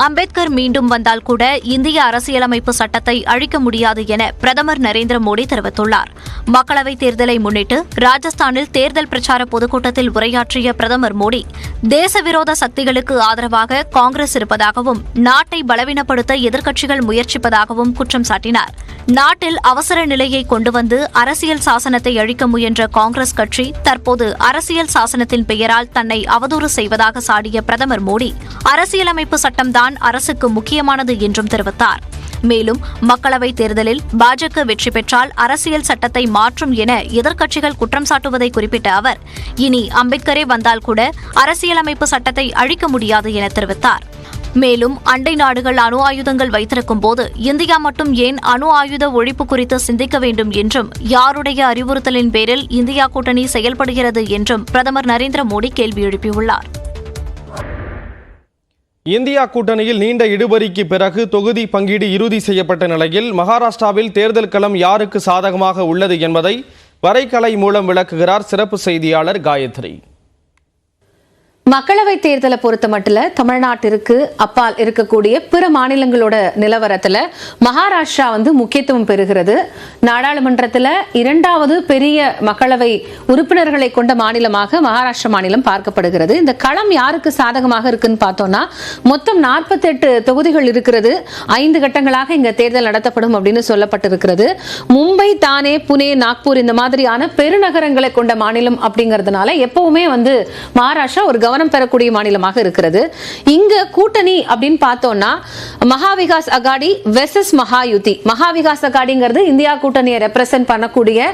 அம்பேத்கர் மீண்டும் வந்தால் கூட இந்திய அரசியலமைப்பு சட்டத்தை அழிக்க முடியாது என பிரதமர் நரேந்திர மோடி தெரிவித்துள்ளார். மக்களவைத் தேர்தலை முன்னிட்டு ராஜஸ்தானில் தேர்தல் பிரச்சார பொதுக்கூட்டத்தில் உரையாற்றிய பிரதமர் மோடி, தேசவிரோத சக்திகளுக்கு ஆதரவாக காங்கிரஸ் இருப்பதாகவும் நாட்டை பலவீனப்படுத்த எதிர்க்கட்சிகள் முயற்சிப்பதாகவும் குற்றம் சாட்டினார். நாட்டில் அவசர நிலையை கொண்டு வந்து அரசியல் சாசனத்தை அழிக்க முயன்ற காங்கிரஸ் கட்சி தற்போது அரசியல் சாசனத்தின் பெயரால் தன்னை அவதூறு செய்வதாக சாடிய பிரதமர் மோடி, அரசியலமைப்பு சட்டம்தான் அரசுக்கு முக்கியமானது என்றும் தெரிவித்தார். மேலும் மக்களவைத் தேர்தலில் பாஜக வெற்றி பெற்றால் அரசியல் சட்டத்தை மாற்றும் என எதிர்க்கட்சிகள் குற்றம் சாட்டுவதை குறிப்பிட்ட அவர், இனி அம்பேத்கரே வந்தால் கூட அரசியலமைப்பு சட்டத்தை அழிக்க முடியாது என தெரிவித்தார். மேலும் அண்டை நாடுகள் அணு ஆயுதங்கள் வைத்திருக்கும் போது இந்தியா மட்டும் ஏன் அணு ஆயுத ஒழிப்பு குறித்து சிந்திக்க வேண்டும் என்றும், யாருடைய அறிவுறுத்தலின் பேரில் இந்தியா கூட்டணி செயல்படுகிறது என்றும் பிரதமர் நரேந்திர மோடி கேள்வி எழுப்பியுள்ளார். இந்தியா கூட்டணியில் நீண்ட இழுபறிக்கு பிறகு தொகுதி பங்கீடு இறுதி செய்யப்பட்ட நிலையில் மகாராஷ்டிராவில் தேர்தல் களம் யாருக்கு சாதகமாக உள்ளது என்பதை வரைகலை மூலம் விளக்குகிறார் சிறப்பு செய்தியாளர் காயத்ரி. மக்களவை தேர்தலை பொறுத்த மட்டும் தமிழ்நாட்டிற்கு அப்பால் இருக்கக்கூடிய பிற மாநிலங்களோட நிலவரத்துல மகாராஷ்டிரா முக்கியத்துவம் பெறுகிறது. நாடாளுமன்றத்தில் இரண்டாவது பெரிய மக்களவை உறுப்பினர்களை கொண்ட மாநிலமாக மகாராஷ்டிரா மாநிலம் பார்க்கப்படுகிறது. இந்த களம் யாருக்கு சாதகமாக இருக்குன்னு பார்த்தோம்னா, மொத்தம் 48 தொகுதிகள் இருக்கிறது. 5 கட்டங்களாக இங்க தேர்தல் நடத்தப்படும் அப்படின்னு சொல்லப்பட்டிருக்கிறது. மும்பை, தானே, புனே, நாக்பூர் இந்த மாதிரியான பெருநகரங்களை கொண்ட மாநிலம் அப்படிங்கிறதுனால எப்பவுமே மகாராஷ்டிரா ஒரு பெறக்கூடிய மாநிலமாக இருக்கிறது. இங்க கூட்டணி அப்படின்னு பார்த்தோம்னா, மகாவிகாஸ் அகாடி வெர்சஸ் மகாயுதி. மகாவிகாஸ் அகாடிங்கிறது இந்தியா கூட்டணியை ரெப்ரசென்ட் பண்ணக்கூடிய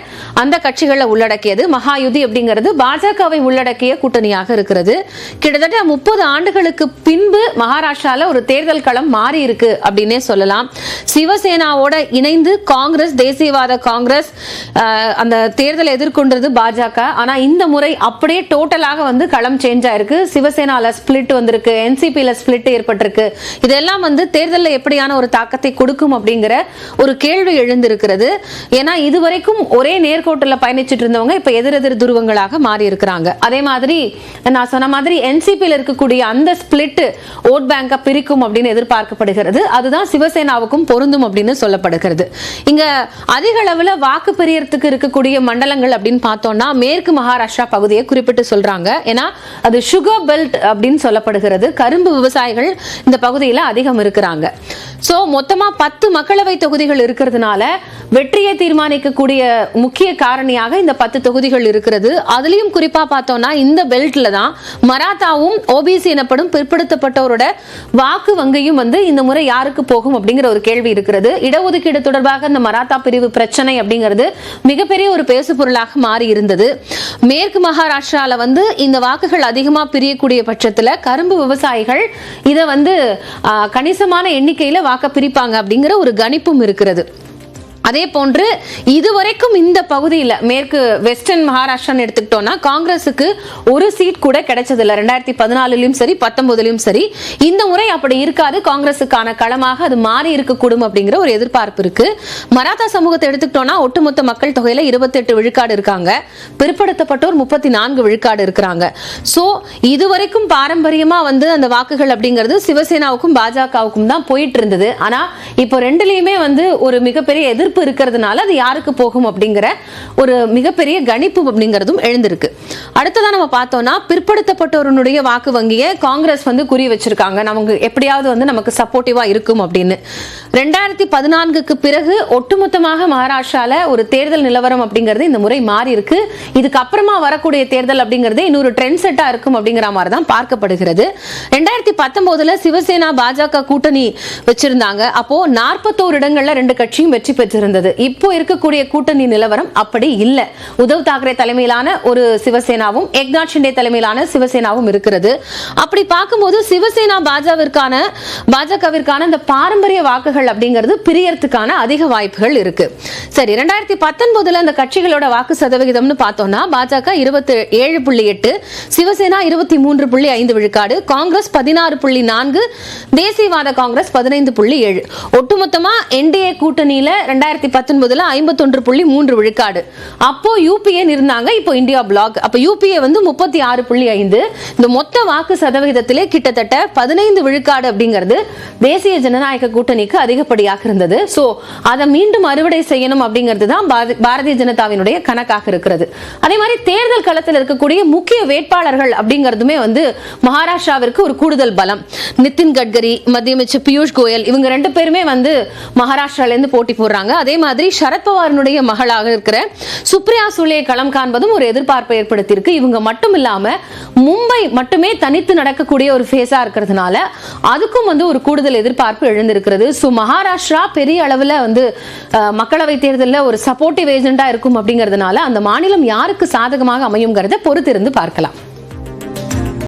அந்த கட்சிகளை உள்ளடக்கியது. மகாயுதி அப்படிங்கிறது பாஜகவை உள்ளடக்கிய கூட்டணியாக இருக்கிறது. கிட்டத்தட்ட 30 ஆண்டுகளுக்கு பின்பு மகாராஷ்டிரால ஒரு தேர்தல் களம் மாறி இருக்கு அப்படின்னே சொல்லலாம். சிவசேனாவோட இணைந்து காங்கிரஸ், தேசியவாத காங்கிரஸ் அந்த தேர்தலை எதிர்கொண்டது பாஜக. ஆனா இந்த முறை அப்படியே டோட்டலாக களம் சேஞ்ச் ஆயிருக்கு. சிவசேனால ஸ்பிளிட் வந்திருக்கு, என்சிபில ஸ்பிளிட் ஏற்பட்டிருக்கு. இதெல்லாம் தேர்தலில் எப்படியான ஒரு தாக்கத்தை கொடுக்கும் அப்படிங்கிற ஒரு கேள்வி எழுந்திருக்கிறது. ஏன்னா இதுவரைக்கும் ஒரே நேர்கோட்டில் பயணிச்சுட்டு இருந்தவங்க இப்ப எதிரெதிர் துருவங்களாக மாறி இருக்கிறாங்க. அதே மாதிரி நான் சொன்ன மாதிரி என்சிபில இருக்கக்கூடிய அந்த ஸ்பிளிட் ஓட் பேங்கை பிரிக்கும் அப்படின்னு எதிர்பார்க்கப்படுகிறது. அதுதான் சிவசேனாவுக்கும் பொருந்தும் அப்படின்னு சொல்லப்படுகிறது. இங்க அதிக அளவில் வாக்கு பெரியறதுக்கு இருக்கக்கூடிய மண்டலங்கள் அப்படின்னு பார்த்தோம்னா மேற்கு மகாராஷ்டிரா பகுதியை குறிப்பிட்டு சொல்றாங்க. ஏன்னா அது சுகர் பெல்ட் அப்படின்னு சொல்லப்படுகிறது. கரும்பு விவசாயிகள் இந்த பகுதியில் அதிகம் இருக்கிறாங்க. சோ மொத்தமா 10 மக்களவை தொகுதிகள் இருக்கிறதுனால வெற்றியை தீர்மானிக்கக்கூடிய முக்கிய காரணியாக இந்த 10 தொகுதிகள் இருக்கிறது. அதுலயும் குறிப்பா பார்த்தோம்னா இந்த பெல்ட்ல தான் மராத்தாவும் ஓபிசி எனப்படும் பிற்படுத்தப்பட்டவரோட வாக்கு வங்கியும் இந்த முறை யாருக்கு போகும் அப்படிங்கிற ஒரு கேள்வி இருக்கிறது. இடஒதுக்கீடு தொடர்பாக இந்த மராத்தா பிரிவு பிரச்சனை அப்படிங்கிறது மிகப்பெரிய ஒரு பேசு பொருளாக மாறி இருந்தது. மேற்கு மகாராஷ்டிரால இந்த வாக்குகள் அதிகமா பிரியக்கூடிய பட்சத்துல கரும்பு விவசாயிகள் இதை கணிசமான எண்ணிக்கையில வாக்க பிரிப்பாங்க அப்படிங்கிற ஒரு கணிப்பும் இருக்கிறது. அதே போன்று இதுவரைக்கும் இந்த பகுதியில் மேற்கு வெஸ்டர்ன் மகாராஷ்டிரா எடுத்துக்கிட்டோம்னா காங்கிரசுக்கு ஒரு சீட் கூட கிடைச்சதில்லை. 2014 சரி 19 சரி. இந்த முறை அப்படி இருக்காது. காங்கிரசுக்கான களமாக அது மாறி இருக்கக்கூடும் அப்படிங்கிற ஒரு எதிர்பார்ப்பு இருக்கு. மராத்தா சமூகத்தை எடுத்துக்கிட்டோம்னா ஒட்டுமொத்த மக்கள் தொகையில 28 விழுக்காடு இருக்காங்க. பிற்படுத்தப்பட்டோர் 34 விழுக்காடு இருக்கிறாங்க. சோ இதுவரைக்கும் பாரம்பரியமா அந்த வாக்குகள் அப்படிங்கிறது சிவசேனாவுக்கும் பாஜகவுக்கும் தான் போயிட்டு இருந்தது. ஆனா இப்போ ரெண்டுலயுமே ஒரு மிகப்பெரிய எதிர்ப்பு இருக்கிறதுனால அது யாருக்கு போகும் அப்படிங்கிற ஒரு மிகப்பெரிய கணிப்பு அப்படிங்கிறதும் எழுந்திருக்கு. அடுத்ததான் நம்ம பார்த்தோம்னா பிற்படுத்தப்பட்டோருடைய வாக்கு வங்கியை காங்கிரஸ் குறி வச்சிருக்காங்க. நமக்கு எப்படியாவது நமக்கு சப்போர்ட்டிவா இருக்கும் அப்படின்னு. 2014க்கு பிறகு ஒட்டுமொத்தமாக மகாராஷ்டிரால ஒரு தேர்தல் நிலவரம் அப்படிங்கிறது இந்த முறை மாறி இருக்கு. இதுக்கு அப்புறமா வரக்கூடிய தேர்தல் அப்படிங்கிறது இன்னொரு ட்ரெண்ட் செட்டா இருக்கும் அப்படிங்கிற மாதிரி தான் பார்க்கப்படுகிறது. 2019 சிவசேனா பாஜக கூட்டணி வச்சிருந்தாங்க. அப்போ 41 இடங்கள்ல 2 கட்சியும் வெற்றி பெற்றிருந்தது. இப்போ இருக்கக்கூடிய கூட்டணி நிலவரம் அப்படி இல்ல. உத்தவ் தாக்கரே தலைமையிலான ஒரு சிவசேனாவும் ஏக்நாத் ஷிண்டே தலைமையிலான சிவசேனாவும் இருக்கிறது. அப்படி பார்க்கும்போது சிவசேனா பாஜகவிற்கான இந்த பாரம்பரிய வாக்குகள் கட்சிகள் அப்படிங்கிறது பிரியறதுக்கான அதிக வாய்ப்புகள் இருக்கு. சரி, 2019 அந்த கட்சிகளோட வாக்கு சதவிகிதம்னு பார்த்தோம்னா பாஜக 27.8, சிவசேனா 23.5 விழுக்காடு, காங்கிரஸ் 16.4, தேசியவாத காங்கிரஸ் 15.7. ஒட்டுமொத்தமா என்டிஏ கூட்டணியில 2019 51.3 விழுக்காடு. அப்போ யூபிஏ இருந்தாங்க, இப்போ இந்தியா பிளாக். அப்ப யூபிஏ வந்து 36.5. இந்த மொத்த வாக்கு சதவிகிதத்திலே கிட்டத்தட்ட 15 விழுக்காடு அப்படிங்கிறது தேசிய ஜனநாயக கூட்டணிக்கு அதிகப்படியாக இருந்தது. சோ அதை மீண்டும் அறுவடை செய்யணும் அப்படிங்கிறது தான் பாரதிய ஜனதாவினுடைய கணக்காக இருக்கிறது. அதே மாதிரி தேர்தல் களத்தில் இருக்கக்கூடிய முக்கிய வேட்பாளர்கள் அப்படிங்கிறதுமே வந்து மகாராஷ்டிராவிற்கு ஒரு கூடுதல் பலம். நிதின் கட்கரி, மத்திய அமைச்சர் பியூஷ் கோயல், இவங்க 2 பேருமே வந்து மகாராஷ்டிரால இருந்து போட்டி போடுறாங்க. அதே மாதிரி சரத்பவாரனுடைய மகளாக இருக்கிற சுப்ரியா சுலே களம் காண்பதும் ஒரு எதிர்பார்ப்பை ஏற்படுத்தியிருக்கு. இவங்க மட்டும் இல்லாம மும்பை மட்டுமே தனித்து நடக்கக்கூடிய ஒரு ஃபேஸா இருக்கிறதுனால அதுக்கும் வந்து ஒரு கூடுதல் எதிர்பார்ப்பு எழுந்திருக்கிறது. சோ மகாராஷ்டிரா பெரிய அளவுல வந்து மக்களவை தேர்தலில் ஒரு சப்போர்ட்டிவ் ஏஜெண்டா இருக்கும் அப்படிங்கிறதுனால அந்த மாநிலம் யாருக்கு சாதகமாக அமையுங்கிறத பொறுத்திருந்து பார்க்கலாம்.